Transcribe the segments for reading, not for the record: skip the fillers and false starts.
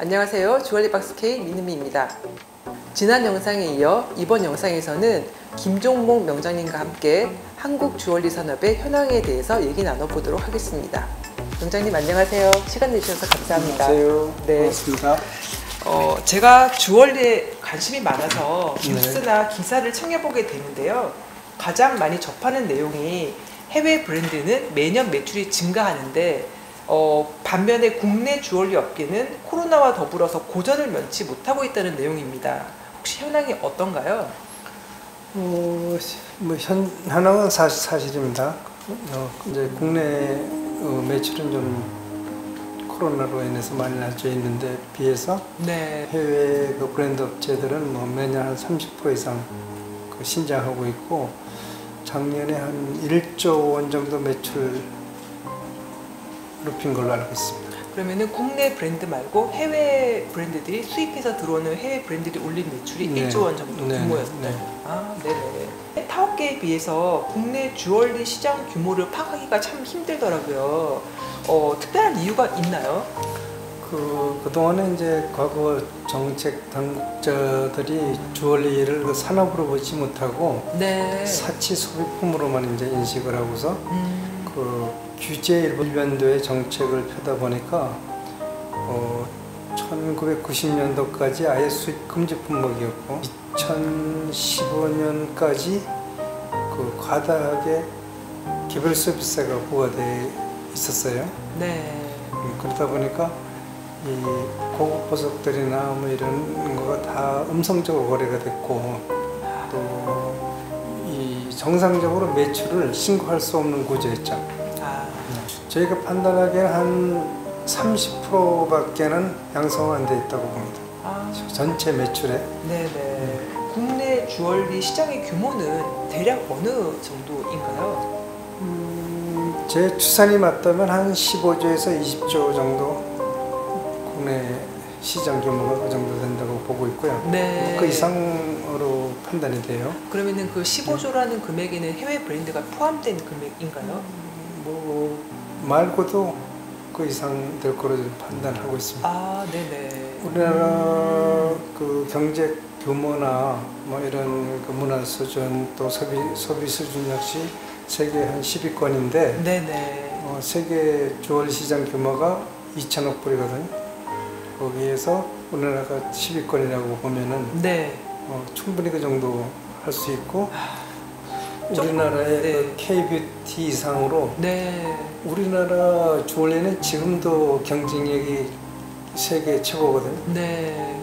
안녕하세요. 주얼리박스 K 민은미입니다. 지난 영상에 이어 이번 영상에서는 김종목 명장님과 함께 한국 주얼리 산업의 현황에 대해서 얘기 나눠보도록 하겠습니다. 명장님 안녕하세요. 시간 내주셔서 감사합니다. 안녕하세요. 네. 반갑습니다. 제가 주얼리에 관심이 많아서 뉴스나 기사를 챙겨보게 되는데요. 가장 많이 접하는 내용이 해외 브랜드는 매년 매출이 증가하는데 반면에 국내 주얼리 업계는 코로나와 더불어서 고전을 면치 못하고 있다는 내용입니다. 혹시 현황이 어떤가요? 현황은 사실입니다. 이제 국내 매출은 좀 코로나로 인해서 많이 낮춰 있는데 비해서 네. 해외 브랜드 업체들은 매년 한 30% 이상 신장하고 있고, 작년에 한 1조 원 정도 매출 높인 걸로 알고 있습니다. 그러면은 국내 브랜드 말고 해외 브랜드들이 수입해서 들어오는 해외 브랜드들이 올린 매출이 네. 1조 원 정도 규모였다. 네. 아, 네네. 타업계에 비해서 국내 주얼리 시장 규모를 파악하기가 참 힘들더라고요. 특별한 이유가 있나요? 그동안에 이제 과거 정책 당국자들이 주얼리를 산업으로 보지 못하고 네. 사치 소비품으로만 이제 인식을 하고서 규제 일변도의 정책을 펴다 보니까 1990년도까지 아예 수입 금지 품목이었고 2015년까지 과다하게 개별 서비스가 부과되어 있었어요. 네. 그러다 보니까 이 고급 보석들이나 이런 거가 다 음성적으로 거래가 됐고, 또 이 정상적으로 매출을 신고할 수 없는 구조였죠. 저희가 판단하기에는 한 30%밖에는 양성은 안 돼 있다고 봅니다. 전체 매출에. 네네. 국내 주얼리 시장의 규모는 대략 어느 정도인가요? 제 추산이 맞다면 한 15조에서 20조 정도 국내 시장 규모가 그 정도 된다고 보고 있고요. 네. 그 이상으로 판단이 돼요. 그러면은 그 15조라는 금액에는 해외 브랜드가 포함된 금액인가요? 말고도 그 이상 될 거로 판단하고 있습니다. 아, 네네. 우리나라 경제 규모나 이런 문화 수준, 또 소비 수준 역시 세계 한 10위권인데, 네네. 세계 주얼리 시장 규모가 2천억 불이거든요. 거기에서 우리나라가 10위권이라고 보면은 네. 충분히 그 정도 할 수 있고, 우리나라의 네. K-뷰티 이상으로 네. 우리나라 주얼리는 지금도 경쟁력이 세계 최고거든요. 네.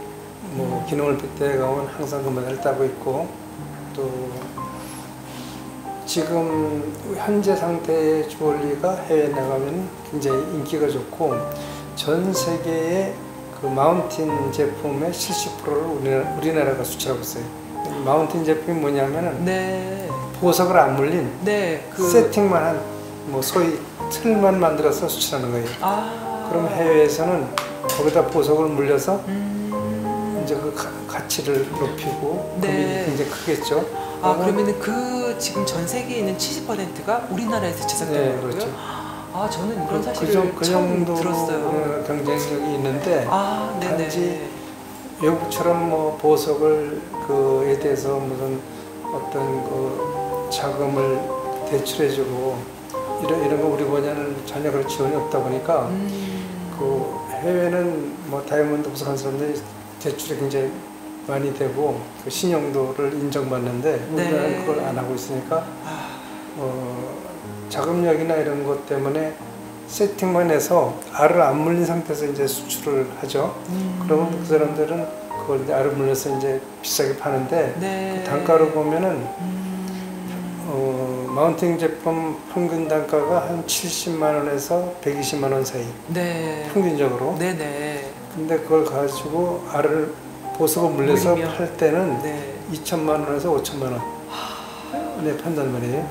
기능을 빗대에 가면 항상 그 메달을 따고 있고, 또 지금 현재 상태의 주얼리가 해외에 나가면 굉장히 인기가 좋고, 전 세계의 마운틴 제품의 70%를 우리나라가 수출하고 있어요. 마운틴 제품이 뭐냐면은 네. 보석을 안 물린 세팅만 한 소위 틀만 만들어서 수출하는 거예요. 그럼 해외에서는 거기다 보석을 물려서 이제 그 가치를 높이고 금액이 굉장히 크겠죠. 그러면은 지금 전 세계에 있는 70%가 우리나라에서 제작되는 거고요? 그렇죠. 저는 이런 사실을 처음 들었어요. 경쟁력이 있는데, 네네. 단지 외국처럼 보석을에 대해서 무슨 어떤 자금을 대출해주고 이런 거 우리 분야는 전혀 그런 지원이 없다 보니까 해외는 다이아몬드 보석한 사람들이 대출이 굉장히 많이 되고 신용도를 인정받는데, 우리나라는 그걸 안 하고 있으니까 자금력이나 이런 것 때문에 세팅만 해서 알을 안 물린 상태에서 이제 수출을 하죠. 그러면 그 사람들은 그걸 이제 알을 물려서 이제 비싸게 파는데, 그 단가로 보면은 마운팅 제품 평균 단가가 한 70만 원에서 120만 원 사이. 네. 평균적으로. 네네. 근데 그걸 가지고 알을 보석을 물려서 팔 때는 2천만 원에서 5천만 원. 네, 판단 말이에요.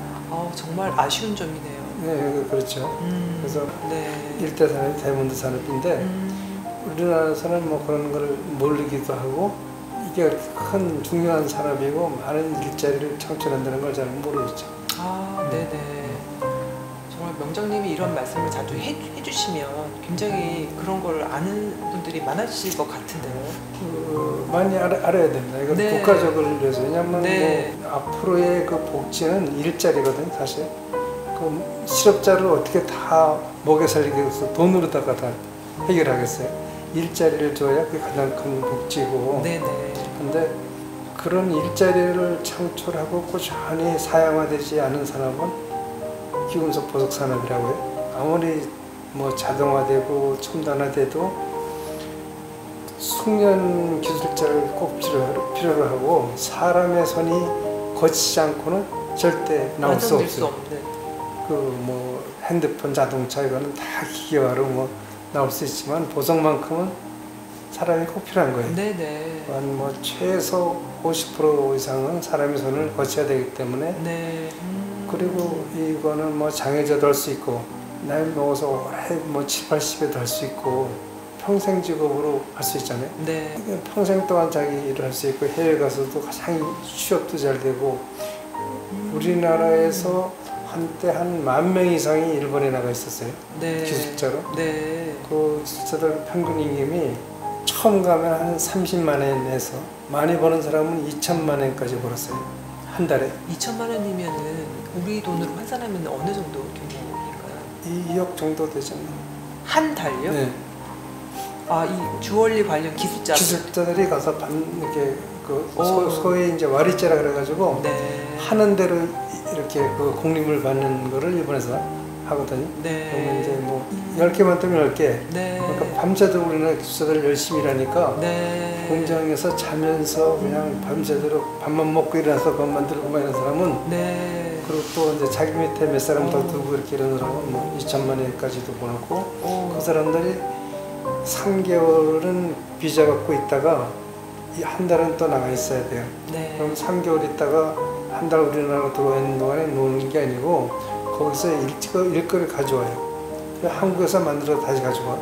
정말 아쉬운 점이네요. 네, 그렇죠. 그래서 1대 산업이 다이아몬드 산업인데, 우리나라에서는 그런 걸 모르기도 하고, 이게 큰 중요한 산업이고 많은 일자리를 창출한다는 걸 잘 모르겠죠. 네네. 정말 명장님이 이런 말씀을 자주 해주시면 굉장히 그런 걸 아는 분들이 많아지실 것 같은데요. 많이 알아야 됩니다. 이거 네. 국가적을 위해서. 왜냐하면 네. 뭐 앞으로의 그 복지는 일자리거든요, 사실. 그 실업자를 어떻게 다 먹여 살리기 위해서 돈으로다가 다 해결하겠어요. 일자리를 줘야 그게 가장 큰 복지고. 네네. 근데 그런 일자리를 창출하고 꾸준히 사양화되지 않은 산업은 기금속 보석 산업이라고 해요. 아무리 뭐 자동화되고 첨단화돼도 숙련 기술자를 꼭 필요로 하고 사람의 손이 거치지 않고는 절대 나올 수 없어요. 그 뭐 핸드폰, 자동차 이거는 다 기계화로 뭐 나올 수 있지만 보석만큼은 사람이 꼭 필요한 거예요. 네네. 뭐 최소 50% 이상은 사람의 손을 거쳐야 되기 때문에. 네. 그리고 이거는 뭐 장애자도 할 수 있고 나이 먹어서 오래 뭐 7, 80에도 할 수 있고 평생 직업으로 할 수 있잖아요. 네. 평생 동안 자기 일을 할 수 있고 해외 가서도 가장 취업도 잘 되고 우리나라에서 한때 한 10,000명 이상이 일본에 나가 있었어요. 네. 기술자로. 네. 그 기술자들 평균 임금이 처음 가면 한 30만 원에서 많이 버는 사람은 2천만 원까지 벌었어요. 한 달에. 2천만 원이면은 우리 돈으로 환산하면 어느 정도 규모일까요? 2억 정도 되잖아요. 한 달요? 네. 아, 이 주얼리 관련 기술자들이 가서 이렇게 그 소위 이제 와리째라 그래가지고 네. 하는 대로 이렇게 그 공립을 받는 거를 일본에서 하거든요. 네. 그러면 이제 뭐 10개만 뜨면 10개. 네. 그러니까 밤새도록 우리나라 기술자들 열심히 일하니까 네. 공장에서 자면서 그냥 밤새도록 밥만 먹고 일어나서 밥만 들고 막 이런 사람은 네. 그리고 또 이제 자기 밑에 몇 사람 더 두고 이렇게 이런 사람은 뭐 2천만 원까지도 보냈고 그 사람들이 3개월은 비자 갖고 있다가 한 달은 또 나가 있어야 돼요. 네. 그럼 3개월 있다가 한 달 우리나라로 들어와 있는 동안에 노는 게 아니고 거기서 일거를 가져와요. 한국에서 만들어 다시 가져와.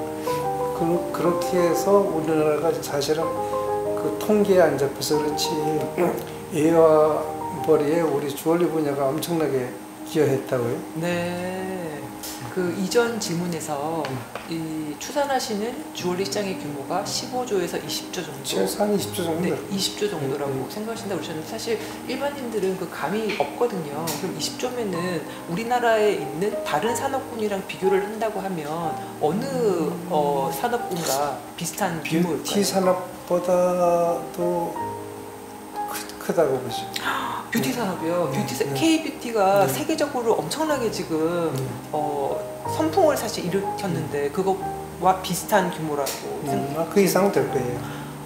그렇게 해서 우리나라가 사실은 그 통계에 안 잡혀서 그렇지 에어버리에 우리 주얼리 분야가 엄청나게 기여했다고요. 네. 그 이전 질문에서 이 추산하시는 주얼리 시장의 규모가 15조에서 20조 정도. 최소한 20조 정도. 네, 20조 정도라고 생각하신다고 그러셨는데 사실 일반인들은 그 감이 없거든요. 그럼 20조면은 우리나라에 있는 다른 산업군이랑 비교를 한다고 하면 어느 산업군과 비슷한 규모일까요? 뷰티 산업보다도 크다고 보죠. 뷰티 산업이요. K-뷰티가 세계적으로 엄청나게 지금 선풍을 사실 일으켰는데 그거와 비슷한 규모라고 그 이상은 될 거예요.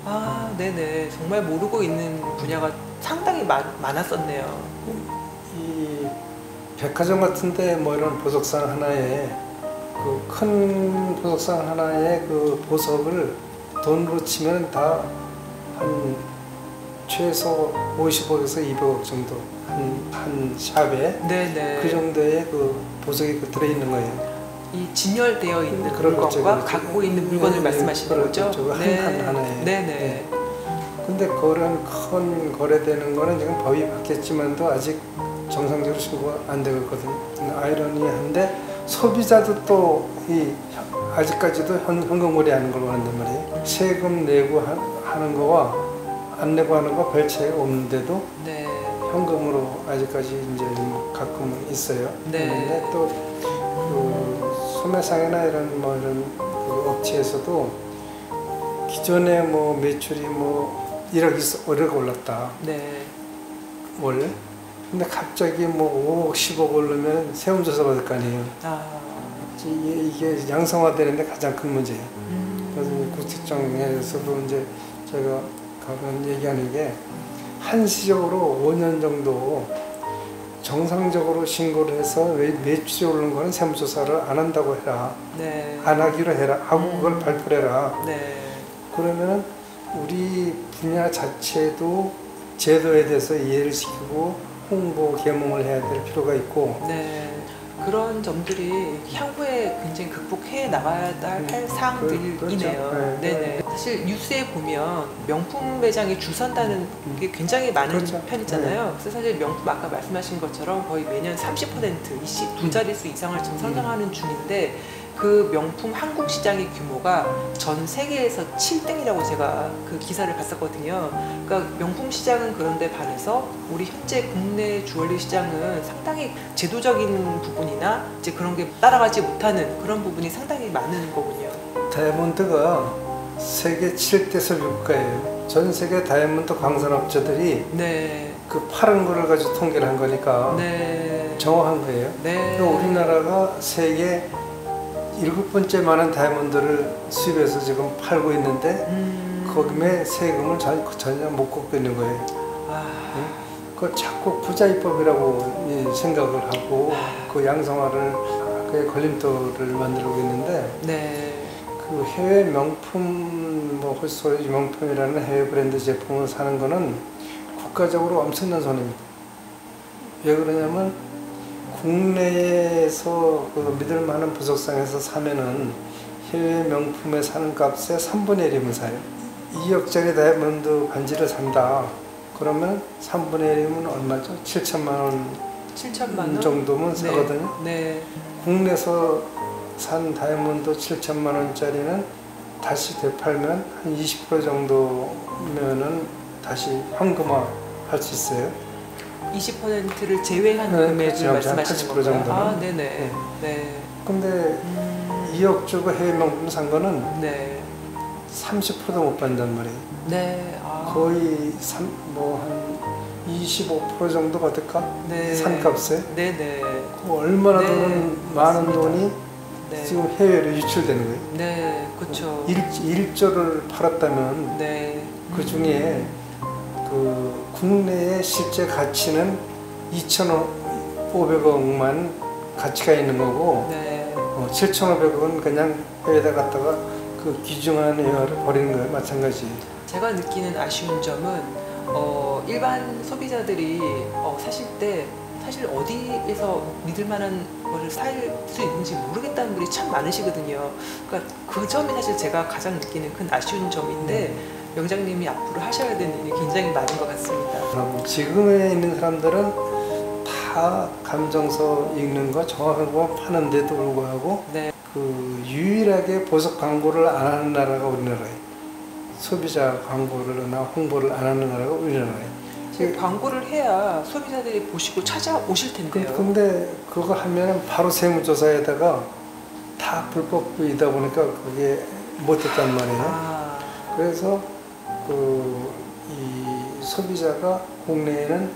아, 네네. 정말 모르고 있는 분야가 상당히 많았었네요. 이 백화점 같은데 뭐 이런 보석상 하나에 그 큰 보석상 하나에 그 보석을 돈으로 치면 다 한 최소 50억에서 200억 정도 한 샵에 네네. 그 정도의 그 보석이 들어있는 거예요. 이 진열되어 있는 그렇죠, 물건과 그렇죠. 갖고 있는 물건을 말씀하시는 그렇죠. 거죠? 하나에. 네네. 근데 그런 큰 거래되는 거는 지금 법이 바뀌었지만도 아직 정상적으로 신고가 안 되고 있거든요. 아이러니한데 소비자도 또 아직까지도 현금 거래하는 걸 원한단 말이에요. 세금 내고 하는 거와 안 내고 하는 거 별 차이가 없는데도 네. 현금으로 아직까지 이제 가끔은 있어요. 네. 그런데 또 그 소매상이나 이런 뭐 이런 그 업체에서도 기존에 뭐 매출이 뭐 1억 올랐다. 네. 월. 근데 갑자기 뭐 5억, 10억 오르면 세무조사 받을 거 아니에요. 이게 양성화되는데 가장 큰 문제예요. 그래서 국세청에서도 이제 제가 가끔 얘기하는 게 한시적으로 5년 정도 정상적으로 신고를 해서 매출이 오르는 거는 세무조사를 안 한다고 해라. 네. 안 하기로 해라. 하고 그걸 발표를 해라. 네. 그러면은 우리 분야 자체도 제도에 대해서 이해를 시키고 홍보, 계몽을 해야 될 필요가 있고 네. 그런 점들이 향후에 굉장히 극복해 나가야 할 사항들이네요. 그렇죠. 네네. 사실 뉴스에 보면 명품 매장에 줄 선다는 게 굉장히 많은 그렇죠. 편이잖아요. 그래서 사실 명품 아까 말씀하신 것처럼 거의 매년 30% 두 자릿수 이상을 지금 성장하는 중인데 그 명품 한국 시장의 규모가 전 세계에서 7등이라고 제가 그 기사를 봤었거든요. 그러니까 명품 시장은 그런데 반해서 우리 현재 국내 주얼리 시장은 상당히 제도적인 부분이나 이제 그런 게 따라가지 못하는 그런 부분이 상당히 많은 거군요. 다이아몬드가 세계 7대 소비국가예요. 전 세계 다이아몬드 광산업체들이 네. 그 파는 거를 가지고 통계를 한 거니까 네. 정확한 거예요. 네. 우리나라가 세계 7번째 많은 다이아몬드를 수입해서 지금 팔고 있는데 거기에 세금을 전혀 못 걷고 있는 거예요. 그 자꾸 부자입법이라고 생각을 하고 그 양성화를 그 걸림돌을 만들고 있는데 네. 그 해외 명품 뭐 소위 명품이라는 해외 브랜드 제품을 사는 거는 국가적으로 엄청난 손해입니다. 왜 그러냐면 국내에서 그 믿을 만한 부속상에서 사면은 해외 명품에 사는 값의 3분의 1이면 사요. 2억짜리 다이아몬드 반지를 산다. 그러면 3분의 1이면 얼마죠? 7천만 원 7천만 원 정도면 사거든요. 네. 국내에서 산 다이아몬드 7천만 원짜리는 다시 되팔면 한 20% 정도면은 다시 현금화 할 수 있어요. 20%를 제외한 네, 금액을 말씀하시는 80% 건가요? 정도는. 아, 네네. 네. 근데 2억 주고 해외 명품 산 거는 네. 30%도 못 받는단 말이에요. 네. 아. 거의 한 25% 정도 받을까? 네. 산 값에. 네네. 얼마나 네. 돈은 많은 맞습니다. 돈이 네. 지금 해외로 유출되는 거예요. 네, 그렇죠. 1조를 팔았다면 네. 그 중에 그 국내의 실제 가치는 2,500억만 가치가 있는 거고 네. 7,500억은 그냥 해외에다 갖다가 그 귀중한 애화를 버리는 거예요. 마찬가지. 제가 느끼는 아쉬운 점은 일반 소비자들이 사실 때 사실 어디에서 믿을 만한 거를 살 수 있는지 모르겠다는 분이 참 많으시거든요. 그러니까 그 점이 사실 제가 가장 느끼는 큰 아쉬운 점인데 명장님이 앞으로 하셔야 되는 일이 굉장히 많은 것 같습니다. 지금에 있는 사람들은 다 감정서 읽는 거 정확한 거 파는데도 불구하고 네. 그 유일하게 보석 광고를 안 하는 나라가 우리나라예요. 소비자 광고를나 홍보를 안 하는 나라가 우리나라예요. 광고를 해야 소비자들이 보시고 찾아오실 텐데요. 근데 그거 하면 바로 세무조사에다가 다 불법이다 보니까 그게 못했단 말이에요. 그래서 이 소비자가 국내에는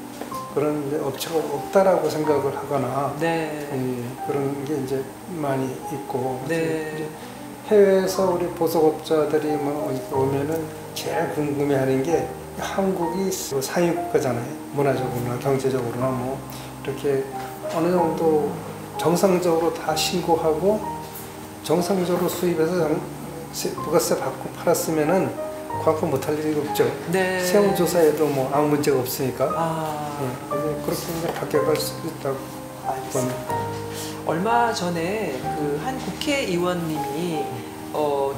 그런 업체가 없다라고 생각을 하거나 네. 그런 게 이제 많이 있고 네. 해외에서 우리 보석업자들이 뭐 오면은 제일 궁금해하는 게 한국이 상위국가잖아요. 문화적으로나 경제적으로나 뭐 이렇게 어느 정도 정상적으로 다 신고하고 정상적으로 수입해서 부가세 받고 팔았으면은 광고 못할 일이 없죠. 네. 세무조사에도 뭐 아무 문제가 없으니까. 네. 그렇게 이제 바뀌어갈 수 있다고 봅니다. 얼마 전에 그 한 국회의원님이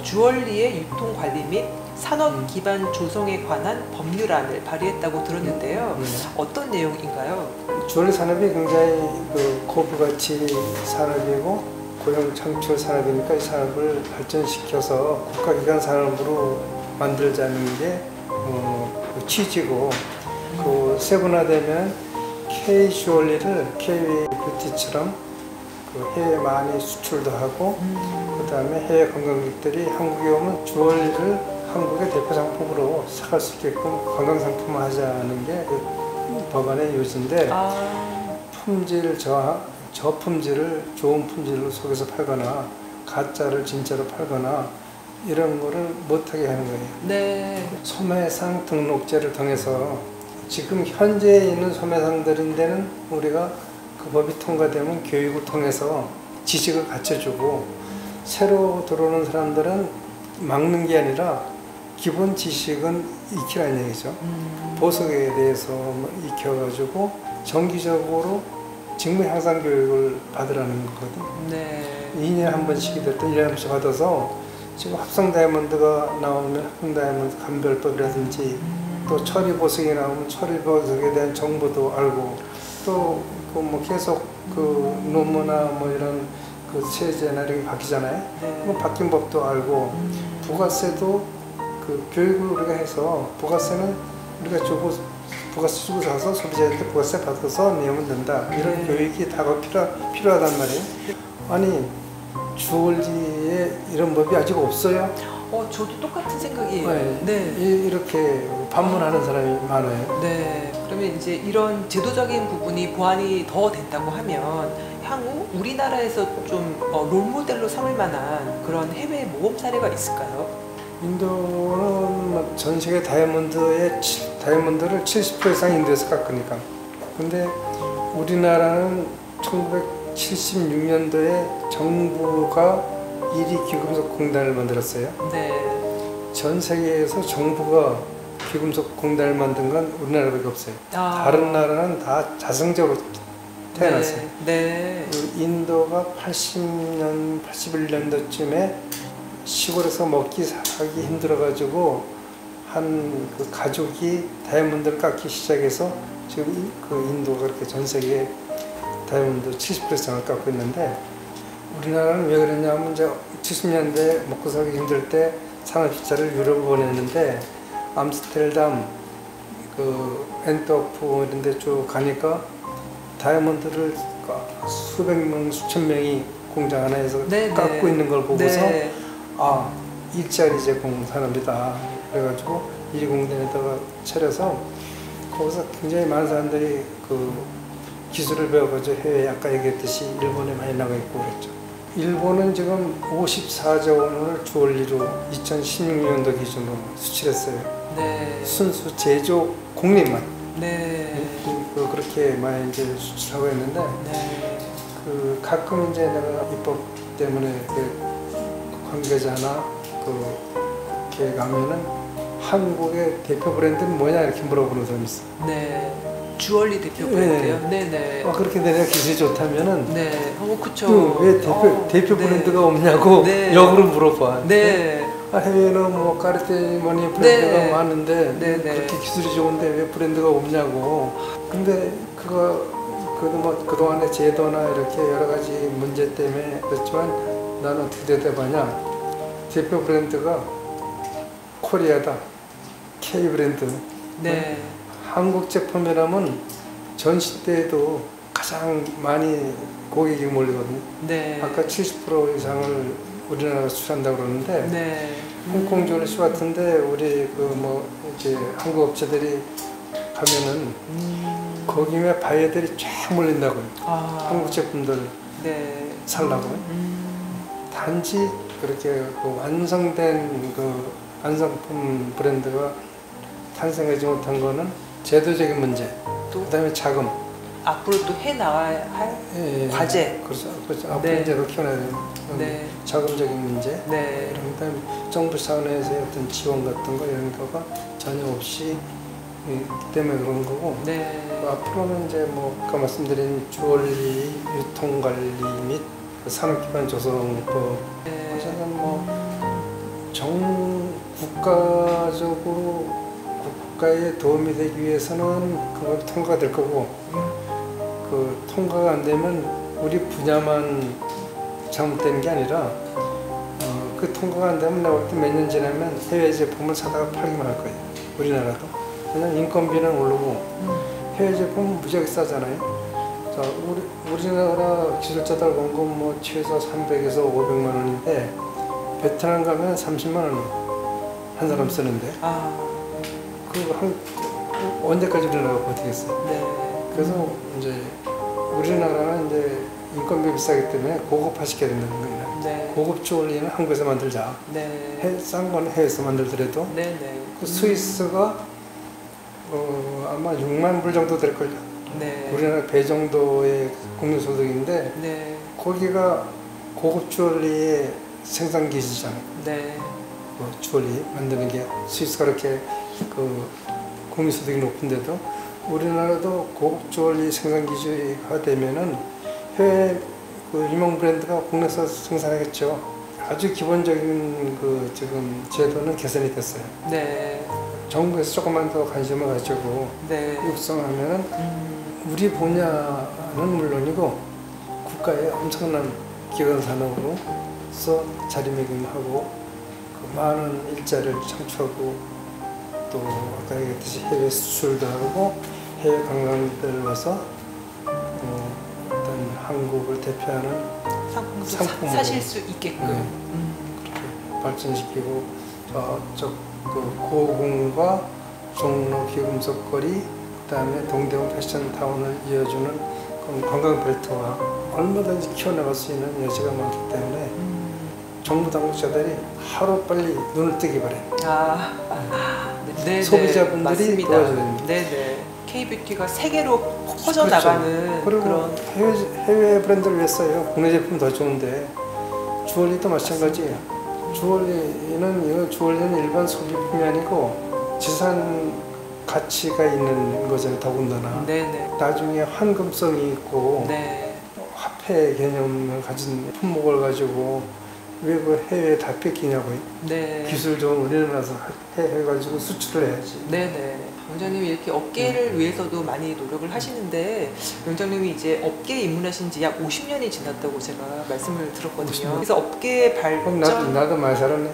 주얼리의 유통 관리 및 산업 기반 조성에 관한 법률안을 발의했다고 들었는데요. 어떤 내용인가요? 주얼리 산업이 굉장히 그 고부가치 산업이고 고용 창출 산업이니까 이 산업을 발전시켜서 국가기관 산업으로 만들자는 게 취지고 그 세분화되면 K 주얼리를 K 뷰티처럼 그 해외 많이 수출도 하고 그 다음에 해외 관광객들이 한국에 오면 주얼리를 한국의 대표 상품으로 사갈 수 있게끔 관광상품화 하자는 게 그 법안의 요지인데 품질 저품질을 좋은 품질로 속에서 팔거나 가짜를 진짜로 팔거나 이런 거를 못하게 하는 거예요. 네. 소매상 등록제를 통해서 지금 현재 있는 소매상들인데는 우리가 그 법이 통과되면 교육을 통해서 지식을 갖춰주고 새로 들어오는 사람들은 막는 게 아니라 기본 지식은 익히라는 얘기죠. 보석에 대해서 익혀가지고 정기적으로 직무 향상 교육을 받으라는 거거든. 네. 2년에 한 번씩이 됐든 1년에 한 번씩 받아서 지금 합성 다이아몬드가 나오면 합성 다이아몬드 감별법이라든지 또 처리 보석이 나오면 처리 보석에 대한 정보도 알고 또 그 뭐 계속 그 논문이나 뭐 이런 그 세제나 이런 게 바뀌잖아요. 네. 뭐 바뀐 법도 알고 부가세도 그 교육을 우리가 해서 부가세는 우리가 주고 부가세 주고 사서 소비자한테 부가세 받아서 내면 된다. 이런 네. 교육이 다가 필요하단 말이에요. 아니 주얼리에 이런 법이 아직 없어요. 저도 똑같은 생각이에요. 네. 네. 이렇게 반문하는 사람이 많아요. 네. 그러면 이제 이런 제도적인 부분이 보완이 더 된다고 하면 향후 우리나라에서 좀 롤모델로 삼을 만한 그런 해외 모범 사례가 있을까요? 인도는 전 세계 다이아몬드를 70% 이상 인도에서 깎으니까. 근데 우리나라는 1976년도에 정부가 1위 귀금속 공단을 만들었어요. 네. 전 세계에서 정부가 귀금속 공단을 만든 건 우리나라밖에 없어요. 다른 나라는 다 자성적으로 태어났어요. 네. 인도가 80년, 81년도쯤에 시골에서 먹기 살기 힘들어가지고 한 그 가족이 다이아몬드를 깎기 시작해서 지금 그 인도가 그렇게 전 세계 다이아몬드 70% 이상을 깎고 있는데 우리나라는 왜 그랬냐면 이제 70년대 먹고 살기 힘들 때 산업시설을 유럽을 보냈는데 암스테르담, 그 엔트워프 이런 데 쭉 가니까 다이아몬드를 수백 명, 수천 명이 공장 하나에서 깎고 있는 걸 보고서 아, 일자리 제공 산업이다. 그래가지고 이 공단에다가 차려서 거기서 굉장히 많은 사람들이 그 기술을 배워가지고 해외에 아까 얘기했듯이 일본에 많이 나가 있고 그랬죠. 일본은 지금 54조 원을 주얼리로 2016년도 기준으로 수출했어요. 네. 순수 제조 공립만. 네. 그렇게 많이 이제 수출하고 있는데 네. 그 가끔 이제 내가 입법 때문에 그 관계자나 그렇게 가면은 한국의 대표 브랜드는 뭐냐 이렇게 물어보는 사람이 있어. 네. 주얼리 대표 브랜드요? 네네. 그렇게 내가 기술이 좋다면은 네. 그쵸. 왜 대표 브랜드가 없냐고 역으로 물어봐. 네. 해외는 뭐 까르띠머니 브랜드가 많은데 그렇게 기술이 좋은데 왜 브랜드가 없냐고. 근데 그도 뭐 그동안의 제도나 이렇게 여러 가지 문제 때문에 그렇지만 나는 어떻게 대답하냐. 대표 브랜드가 코리아다. K 브랜드. 네. 한국 제품이라면 전시 때에도 가장 많이 고객이 몰리거든요. 네. 아까 70% 이상을 우리나라가 수출한다고 그러는데 네. 홍콩 주얼리시 같은데 우리 그 뭐 이제 한국 업체들이 가면은 거기에 바이어들이 쫙 몰린다고요. 한국 제품들 살라고요. 단지 그렇게 그 완성된 그 완성품 브랜드가 탄생하지 못한 거는 제도적인 문제, 그다음에 자금. 앞으로 또 해 나가야 할 과제. 그렇죠. 앞으로 이제 더 키워나야 되는 자금적인 문제. 그런 다음에 정부 차원에서의 어떤 지원 같은 거 이런 거가 전혀 없이 때문에 그런 거고. 앞으로는 이제 뭐 아까 말씀드린 주얼리 유통관리 및 산업기반 조성법. 어쨌든 뭐 국가적으로 국가에 도움이 되기 위해서는 그걸 통과될 거고 그 통과가 안 되면 우리 분야만 잘못되는 게 아니라 그 통과가 안 되면 내가 볼 때 몇 년 지나면 해외 제품을 사다가 팔기만 할 거예요. 우리나라도. 왜냐면 인건비는 오르고 해외 제품은 무지하게 싸잖아요. 자, 우리나라 기술자들 원금 뭐 최소 300에서 500만 원인데 베트남 가면 30만 원 한 사람 쓰는데 언제까지 우리나라가 버티겠어요? 그래서 이제 우리나라는 이제 인건비 비싸기 때문에 고급화 시켜야 된다는 겁니다. 고급 주얼리는 한국에서 만들자. 싼 건 해외에서 만들더라도 그 스위스가 아마 6만 불 정도 될걸요. 우리나라 배 정도의 국민소득인데 거기가 고급 주얼리의 생산 기지잖아요. 주얼리 만드는 게 스위스가 그렇게 그 국민소득이 높은데도 우리나라도 고급 주얼리 생산 기지가 되면은 해외 그 유명 브랜드가 국내에서 생산하겠죠. 아주 기본적인 그 지금 제도는 개선이 됐어요. 네. 정부에서 조금만 더 관심을 가지고 네. 육성하면은 우리 분야는 물론이고 국가의 엄청난 기관 산업으로서 자리매김하고 그 많은 일자리를 창출하고 또 아까 얘기했듯이 해외 수출도 하고 해외 관광객들 와서 어떤 한국을 대표하는 상품을 사실 수 있게끔 그렇게 발전시키고 저쪽 그 고궁과 종로 귀금속거리 그다음에 동대문 패션타운을 이어주는 관광 벨트와 얼마든지 키워나갈 수 있는 여지가 많기 때문에 정부 당국자들이 하루빨리 눈을 뜨기 바랍니다. 네, 소비자분들이 맞습니다. 도와줘야 됩니다. 네네. K뷰티가 세계로 퍼져나가는 그리고 그런 해외 브랜드를 위해서요. 국내 제품 더 좋은데 주얼리도 마찬가지예요. 주얼리는 일반 소비품이 아니고 지산 가치가 있는 거잖아요. 더군다나 네네. 나중에 환금성이 있고 네. 화폐 개념을 가진 품목을 가지고 왜 그 해외에 다 뺏기냐고요. 네. 기술 좋은 우리나라에서 해가지고 수출을 해야지. 네네. 원장님이 이렇게 업계를 위해서도 많이 노력을 하시는데 원장님이 이제 업계에 입문하신 지 약 50년이 지났다고 제가 말씀을 들었거든요. 50년? 그래서 업계 발전 나도 많이 살았네.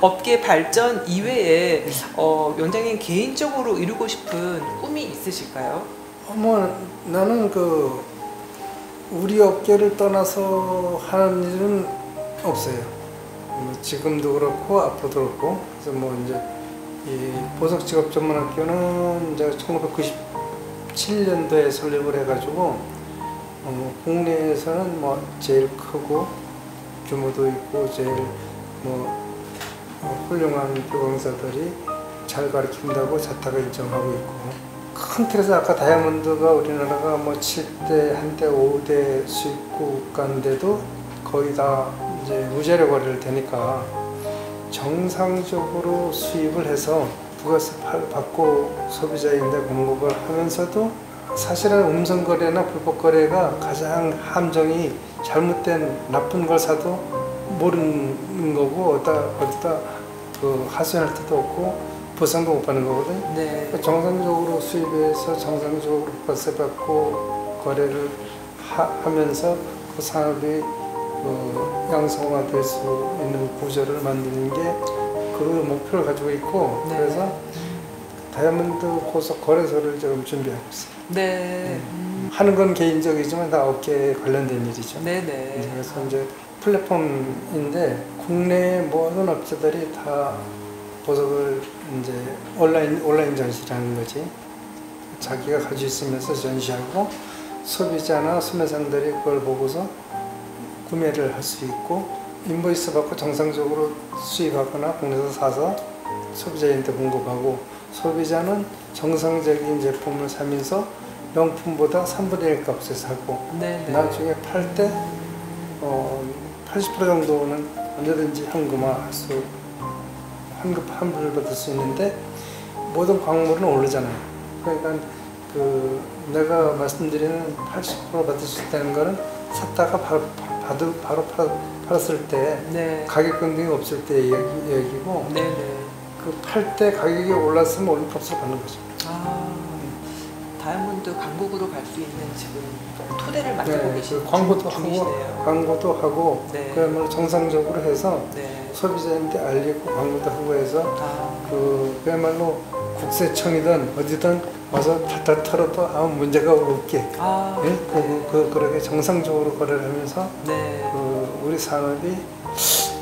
업계 발전 이외에 원장님 개인적으로 이루고 싶은 꿈이 있으실까요? 나는 우리 업계를 떠나서 하는 일은 없어요. 지금도 그렇고 앞으로도 그렇고. 그래서 이제 이 보석직업전문학교는 이제 1997년도에 설립을 해가지고 국내에서는 제일 크고 규모도 있고 제일 훌륭한 교강사들이 잘 가르친다고 자타가 인정하고 있고. 큰 틀에서 아까 다이아몬드가 우리나라가 7대, 한대, 5대 수입국가인데도 거의 다 이제 무제로 거래를 되니까 정상적으로 수입을 해서 부가세 받고 소비자인데 공급을 하면서도 사실은 음성 거래나 불법 거래가 가장 함정이 잘못된 나쁜 걸 사도 모르는 거고 어디다 하소연할 데도 없고 보상도 못 받는 거거든요. 네. 정상적으로 수입해서 정상적으로 부가세 받고 거래를 하면서 그 산업이 양성화될 수 있는 구조를 만드는 게 그 목표를 가지고 있고. 네. 그래서 다이아몬드 고속 거래소를 지금 준비하고 있어요. 네. 하는 건 개인적이지만 다 업계에 관련된 일이죠. 네네. 그래서 이제 플랫폼인데 국내 모든 업체들이 다 보석을 이제 온라인 전시라는 거지. 자기가 가지고 있으면서 전시하고 소비자나 수매상들이 그걸 보고서 구매를 할 수 있고 인보이스 받고 정상적으로 수입하거나 국내에서 사서 소비자한테 공급하고 소비자는 정상적인 제품을 사면서 명품보다 3분의 1 값에 사고 네네. 나중에 팔 때 80% 정도는 언제든지 환불을 받을 수 있는데 모든 광물은 오르잖아요. 그러니까 내가 말씀드리는 80% 받을 수 있다는 거는 샀다가 바로 팔았을 때 네. 가격 변동이 없을 때 얘기고 팔 때 가격이 올랐으면 올린 값을 받는 거죠. 다이아몬드 강국으로 갈 수 있는 지금 토대를 만들고 계신 광고도 하고 네. 그야말로 정상적으로 해서 네. 소비자한테 알리고 광고도 하고 해서 그야말로 국세청이든 어디든 와서 탈탈 털어도 아무 문제가 없게 그렇게 정상적으로 거래를 하면서 네. 우리 산업이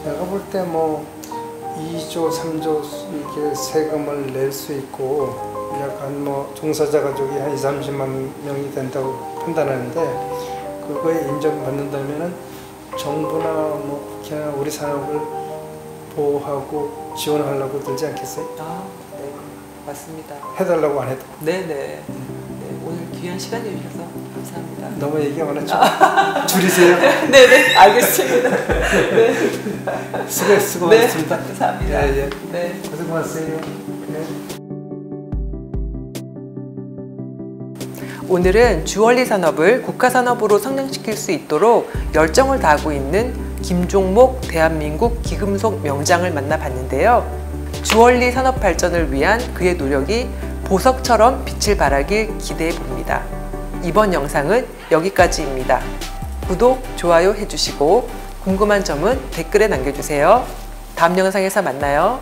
내가 볼 때 2조, 3조 이렇게 세금을 낼 수 있고 약간 종사자 가족이 한 20-30만 명이 된다고 판단하는데 그거에 인정받는다면은 정부나 국회나 우리 산업을 보호하고 지원하려고 들지 않겠어요? 네, 맞습니다. 해달라고 안 해도. 네네. 네, 오늘 귀한 시간 내주셔서 감사합니다. 너무 얘기가 많았죠? 줄이세요. 네네, 알겠습니다. 네. 수고하셨습니다. 네, 감사합니다. 예. 네. 고생 많으세요. 네. 오늘은 주얼리 산업을 국가산업으로 성장시킬 수 있도록 열정을 다하고 있는 김종목 대한민국 귀금속 명장을 만나봤는데요. 주얼리 산업 발전을 위한 그의 노력이 보석처럼 빛을 발하길 기대해 봅니다. 이번 영상은 여기까지입니다. 구독, 좋아요 해주시고 궁금한 점은 댓글에 남겨주세요. 다음 영상에서 만나요.